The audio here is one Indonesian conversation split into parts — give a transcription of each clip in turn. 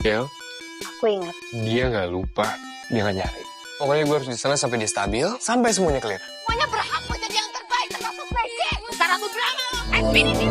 Bel, Aku ingat. dia nggak lupa, dia nggak nyari. Pokoknya gue harus di sana sampai dia stabil, sampai semuanya clear. Semuanya berhak menjadi yang terbaik termasuk Messi. Secara aku bilang, Infinity.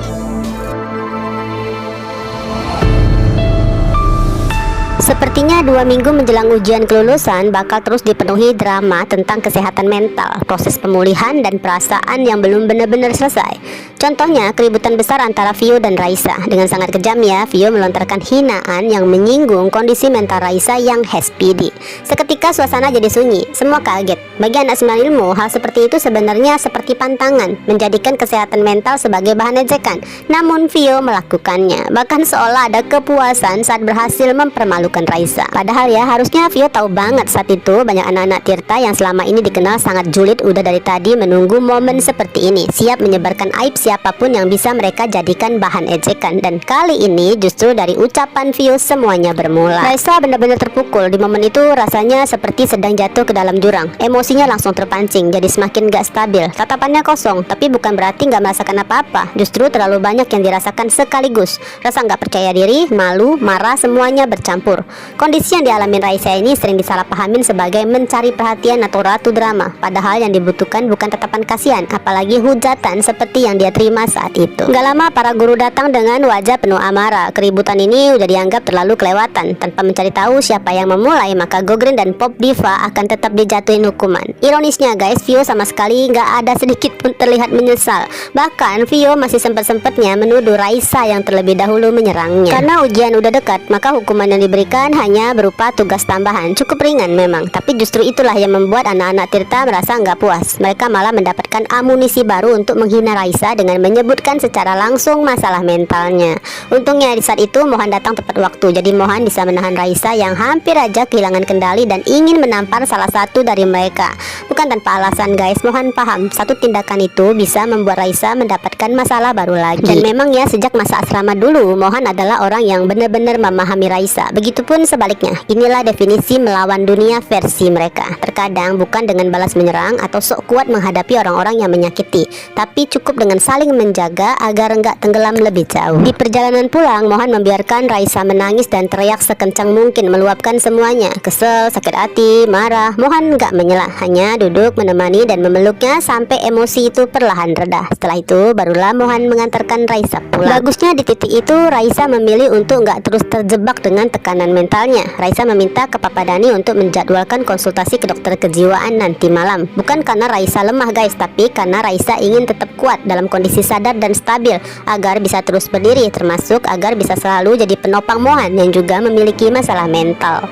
Sepertinya 2 minggu menjelang ujian kelulusan bakal terus dipenuhi drama tentang kesehatan mental, proses pemulihan dan perasaan yang belum benar-benar selesai. Contohnya keributan besar antara Vio dan Raisa. Dengan sangat kejam ya, Vio melontarkan hinaan yang menyinggung kondisi mental Raisa yang SPD. Seketika suasana jadi sunyi, semua kaget. Bagi anak 9 ilmu, hal seperti itu sebenarnya seperti pantangan, menjadikan kesehatan mental sebagai bahan ejekan. Namun Vio melakukannya, bahkan seolah ada kepuasan saat berhasil mempermalukan Raisa. Padahal ya, harusnya Vio tahu banget saat itu banyak anak-anak Tirta yang selama ini dikenal sangat julid udah dari tadi menunggu momen seperti ini, siap menyebarkan aib siapapun yang bisa mereka jadikan bahan ejekan. Dan kali ini justru dari ucapan Vio semuanya bermula. Raisa benar-benar terpukul. Di momen itu rasanya seperti sedang jatuh ke dalam jurang. Emosinya langsung terpancing, jadi semakin gak stabil. Tatapannya kosong, tapi bukan berarti gak merasakan apa-apa. Justru terlalu banyak yang dirasakan sekaligus. Rasa gak percaya diri, malu, marah, semuanya bercampur. Kondisi yang dialami Raisa ini sering disalahpahamin sebagai mencari perhatian atau ratu drama. Padahal yang dibutuhkan bukan tatapan kasihan, apalagi hujatan seperti yang dia terima saat itu. Gak lama para guru datang dengan wajah penuh amarah. Keributan ini udah dianggap terlalu kelewatan. Tanpa mencari tahu siapa yang memulai, maka Gogreen dan Pop Diva akan tetap dijatuhin hukuman. Ironisnya guys, Vio sama sekali gak ada sedikit pun terlihat menyesal. Bahkan Vio masih sempat-sempatnya menuduh Raisa yang terlebih dahulu menyerangnya. Karena ujian udah dekat, maka hukuman yang diberikan hanya berupa tugas tambahan. Cukup ringan memang, tapi justru itulah yang membuat anak-anak Tirta merasa nggak puas. Mereka malah mendapatkan amunisi baru untuk menghina Raisa dengan menyebutkan secara langsung masalah mentalnya. Untungnya di saat itu Mohan datang tepat waktu, jadi Mohan bisa menahan Raisa yang hampir aja kehilangan kendali dan ingin menampar salah satu dari mereka. Bukan tanpa alasan guys, Mohan paham satu tindakan itu bisa membuat Raisa mendapatkan masalah baru lagi. Dan memang ya, sejak masa asrama dulu Mohan adalah orang yang benar-benar memahami Raisa. Begitupun sebaliknya. Inilah definisi melawan dunia versi mereka. Terkadang bukan dengan balas menyerang atau sok kuat menghadapi orang-orang yang menyakiti, tapi cukup dengan saling menjaga agar enggak tenggelam lebih jauh. Di perjalanan pulang, Mohan membiarkan Raisa menangis dan teriak sekencang mungkin, meluapkan semuanya. Kesel, sakit hati, marah, Mohan enggak menyela, hanya duduk menemani dan memeluknya sampai emosi itu perlahan reda. Setelah itu barulah Mohan mengantarkan Raisa pulang. Bagusnya di titik itu Raisa memilih untuk enggak terus terjebak dengan tekanan mentalnya. Raisa meminta ke Papa Dani untuk menjadwalkan konsultasi ke dokter kejiwaan nanti malam. Bukan karena Raisa lemah guys, tapi karena Raisa ingin tetap kuat dalam kondisi sadar dan stabil agar bisa terus berdiri, termasuk agar bisa selalu jadi penopang Mohan yang juga memiliki masalah mental.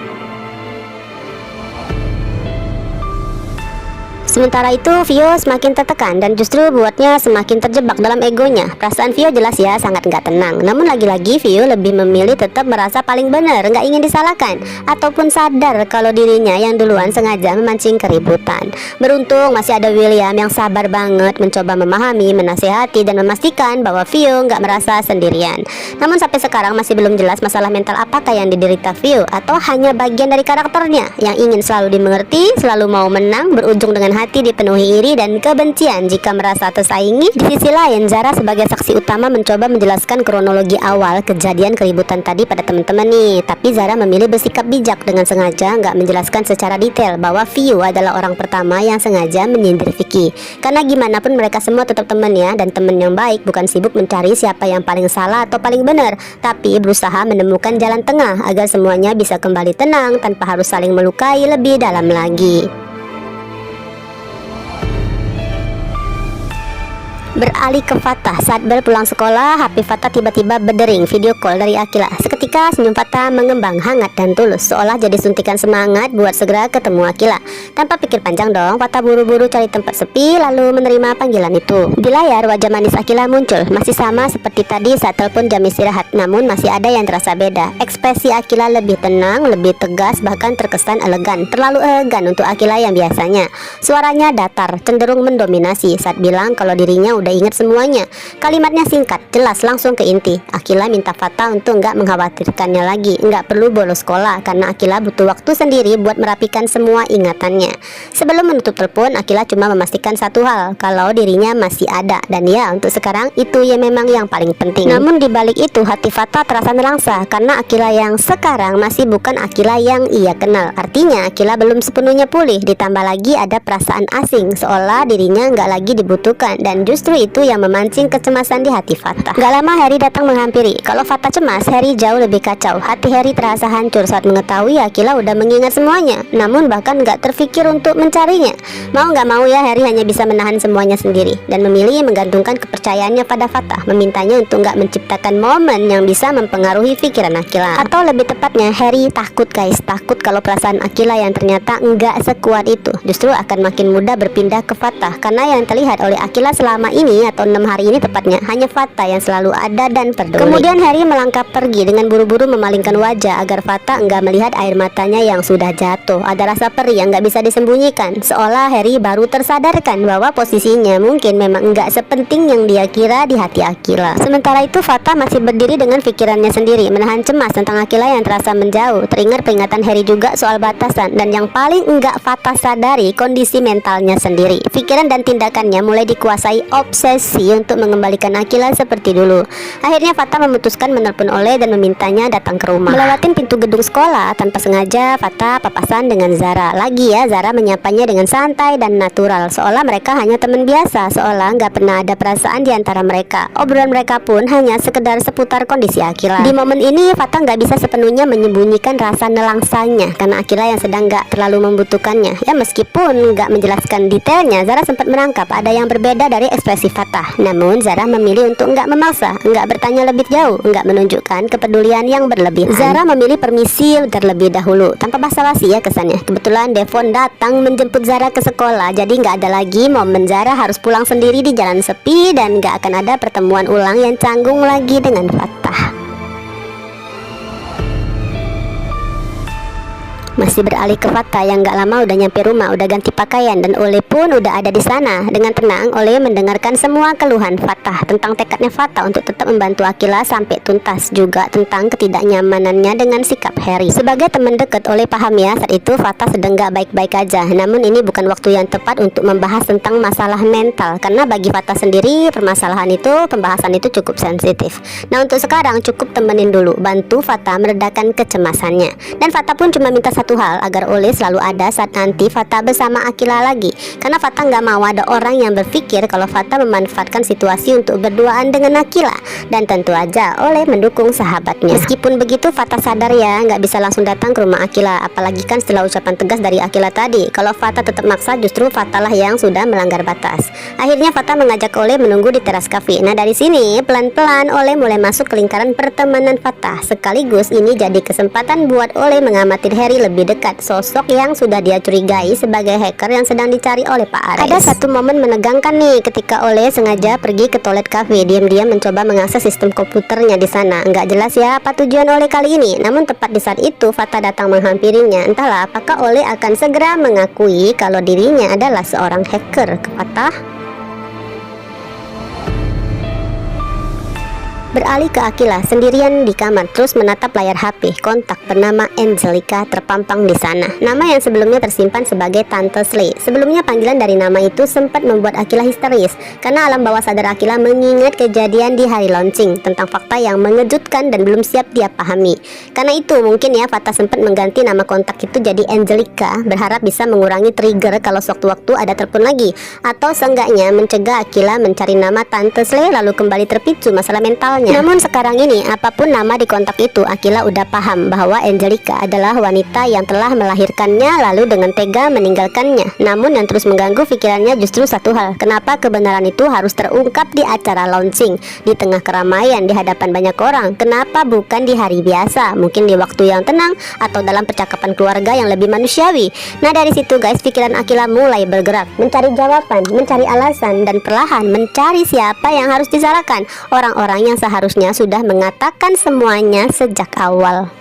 Sementara itu Vio semakin tertekan dan justru buatnya semakin terjebak dalam egonya. Perasaan Vio jelas ya sangat nggak tenang. Namun lagi-lagi Vio lebih memilih tetap merasa paling benar, nggak ingin disalahkan ataupun sadar kalau dirinya yang duluan sengaja memancing keributan. Beruntung masih ada William yang sabar banget mencoba memahami, menasehati dan memastikan bahwa Vio nggak merasa sendirian. Namun sampai sekarang masih belum jelas masalah mental apakah yang diderita Vio atau hanya bagian dari karakternya yang ingin selalu dimengerti, selalu mau menang, berujung dengan hati dipenuhi iri dan kebencian jika merasa tersaingi. Di sisi lain, Zara sebagai saksi utama mencoba menjelaskan kronologi awal kejadian keributan tadi pada teman-teman nih. Tapi Zara memilih bersikap bijak dengan sengaja nggak menjelaskan secara detail bahwa Vio adalah orang pertama yang sengaja menyindir Vicky. Karena gimana pun mereka semua tetap teman ya, dan teman yang baik bukan sibuk mencari siapa yang paling salah atau paling benar, tapi berusaha menemukan jalan tengah agar semuanya bisa kembali tenang tanpa harus saling melukai lebih dalam lagi. Beralih ke Fatah. Saat Bel pulang sekolah, HP Fatah tiba-tiba berdering video call dari Akila. Seketika senyum Fatah mengembang hangat dan tulus, seolah jadi suntikan semangat buat segera ketemu Akila. Tanpa pikir panjang dong, Fatah buru-buru cari tempat sepi lalu menerima panggilan itu. Di layar wajah manis Akila muncul, masih sama seperti tadi saat telepon jam istirahat, namun masih ada yang terasa beda. Ekspresi Akila lebih tenang, lebih tegas, bahkan terkesan elegan. Terlalu elegan untuk Akila yang biasanya. Suaranya datar, cenderung mendominasi saat bilang kalau dirinya udah inget semuanya. Kalimatnya singkat, jelas, langsung ke inti. Akila minta Fata untuk nggak mengkhawatirkannya lagi, nggak perlu bolos sekolah karena Akila butuh waktu sendiri buat merapikan semua ingatannya. Sebelum menutup telepon, Akila cuma memastikan satu hal, kalau dirinya masih ada, dan ya untuk sekarang itu ya memang yang paling penting. Namun dibalik itu hati Fata terasa nelangsa karena Akila yang sekarang masih bukan Akila yang ia kenal. Artinya Akila belum sepenuhnya pulih, ditambah lagi ada perasaan asing, seolah dirinya nggak lagi dibutuhkan, dan justru itu yang memancing kecemasan di hati Fata. Gak lama Harry datang menghampiri. Kalau Fata cemas, Harry jauh lebih kacau. Hati Harry terasa hancur saat mengetahui Akila udah mengingat semuanya, namun bahkan nggak terfikir untuk mencarinya. Mau nggak mau ya, Harry hanya bisa menahan semuanya sendiri dan memilih menggantungkan kepercayaannya pada Fata, memintanya untuk nggak menciptakan momen yang bisa mempengaruhi pikiran Akila. Atau lebih tepatnya, Harry takut guys, takut kalau perasaan Akila yang ternyata nggak sekuat itu justru akan makin mudah berpindah ke Fata, karena yang terlihat oleh Akila selama ini atau 6 hari ini tepatnya hanya Fata yang selalu ada dan peduli. Kemudian Harry melangkah pergi dengan buru-buru memalingkan wajah agar Fata enggak melihat air matanya yang sudah jatuh. Ada rasa perih yang nggak bisa disembunyikan, seolah Harry baru tersadarkan bahwa posisinya mungkin memang nggak sepenting yang dia kira di hati Akila. Sementara itu Fata masih berdiri dengan pikirannya sendiri, menahan cemas tentang Akila yang terasa menjauh. Teringat peringatan Harry juga soal batasan, dan yang paling enggak Fata sadari kondisi mentalnya sendiri. Pikiran dan tindakannya mulai dikuasai obsesi untuk mengembalikan Akila seperti dulu. Akhirnya Fata memutuskan menelpon Ole dan memintanya datang ke rumah. Melewati pintu gedung sekolah, tanpa sengaja Fata papasan dengan Zara. Lagi ya, Zara menyapanya dengan santai dan natural, seolah mereka hanya teman biasa, seolah nggak pernah ada perasaan di antara mereka. Obrolan mereka pun hanya sekedar seputar kondisi Akila. Di momen ini Fata nggak bisa sepenuhnya menyembunyikan rasa nelangsanya karena Akila yang sedang nggak terlalu membutuhkannya. Ya meskipun nggak menjelaskan detailnya, Zara sempat menangkap ada yang berbeda dari ekspresi Fata. Namun Zara memilih untuk nggak memaksa, nggak bertanya lebih jauh, nggak menunjukkan kepedulian yang berlebihan. Zara memilih permisi terlebih dahulu tanpa basa-basi ya kesannya. Kebetulan Devon datang menjemput Zara ke sekolah, jadi nggak ada lagi momen Zara harus pulang sendiri di jalan sepi, dan nggak akan ada pertemuan ulang yang canggung lagi dengan Fata. Masih beralih ke Fata yang gak lama udah nyampe rumah, udah ganti pakaian, dan Ole pun udah ada di sana. Dengan tenang Ole mendengarkan semua keluhan Fata tentang tekadnya Fata untuk tetap membantu Akila sampai tuntas, juga tentang ketidaknyamanannya dengan sikap Harry. Sebagai teman dekat, Ole paham ya saat itu Fata sedang gak baik-baik aja. Namun ini bukan waktu yang tepat untuk membahas tentang masalah mental, karena bagi Fata sendiri pembahasan itu cukup sensitif. Nah untuk sekarang cukup temenin dulu, bantu Fata meredakan kecemasannya. Dan Fata pun cuma minta satu hal, agar Ole selalu ada saat nanti Fata bersama Akila lagi, karena Fata nggak mau ada orang yang berpikir kalau Fata memanfaatkan situasi untuk berduaan dengan Akila. Dan tentu aja Ole mendukung sahabatnya. Meskipun begitu Fata sadar ya nggak bisa langsung datang ke rumah Akila, apalagi kan setelah ucapan tegas dari Akila tadi. Kalau Fata tetap maksa, justru Fata lah yang sudah melanggar batas. Akhirnya Fata mengajak Ole menunggu di teras kafe. Nah dari sini pelan-pelan Ole mulai masuk ke lingkaran pertemanan Fata. Sekaligus ini jadi kesempatan buat Ole mengamati Harry lebih dekat, sosok yang sudah dia curigai sebagai hacker yang sedang dicari oleh Pak Ares. Ada satu momen menegangkan nih ketika Ole sengaja pergi ke toilet cafe, diam-diam mencoba mengakses sistem komputernya di sana. Nggak jelas ya apa tujuan Ole kali ini. Namun tepat di saat itu Fata datang menghampirinya. Entahlah apakah Ole akan segera mengakui kalau dirinya adalah seorang hacker ke Fata. Beralih ke Akila sendirian di kamar, terus menatap layar HP. Kontak bernama Angelica terpampang di sana. Nama yang sebelumnya tersimpan sebagai Tante Slay. Sebelumnya panggilan dari nama itu sempat membuat Akila histeris, karena alam bawah sadar Akila mengingat kejadian di hari launching tentang fakta yang mengejutkan dan belum siap dia pahami. Karena itu mungkin ya Fata sempat mengganti nama kontak itu jadi Angelica, berharap bisa mengurangi trigger kalau sewaktu-waktu ada telepon lagi, atau seenggaknya mencegah Akila mencari nama Tante Slay lalu kembali terpicu masalah mental. Namun sekarang ini apapun nama di kontak itu, Akila udah paham bahwa Angelica adalah wanita yang telah melahirkannya lalu dengan tega meninggalkannya. Namun yang terus mengganggu pikirannya justru satu hal, kenapa kebenaran itu harus terungkap di acara launching, di tengah keramaian, di hadapan banyak orang. Kenapa bukan di hari biasa, mungkin di waktu yang tenang atau dalam percakapan keluarga yang lebih manusiawi. Nah dari situ guys, pikiran Akila mulai bergerak, mencari jawaban, mencari alasan, dan perlahan mencari siapa yang harus disalahkan, orang-orang yang seharusnya sudah mengatakan semuanya sejak awal.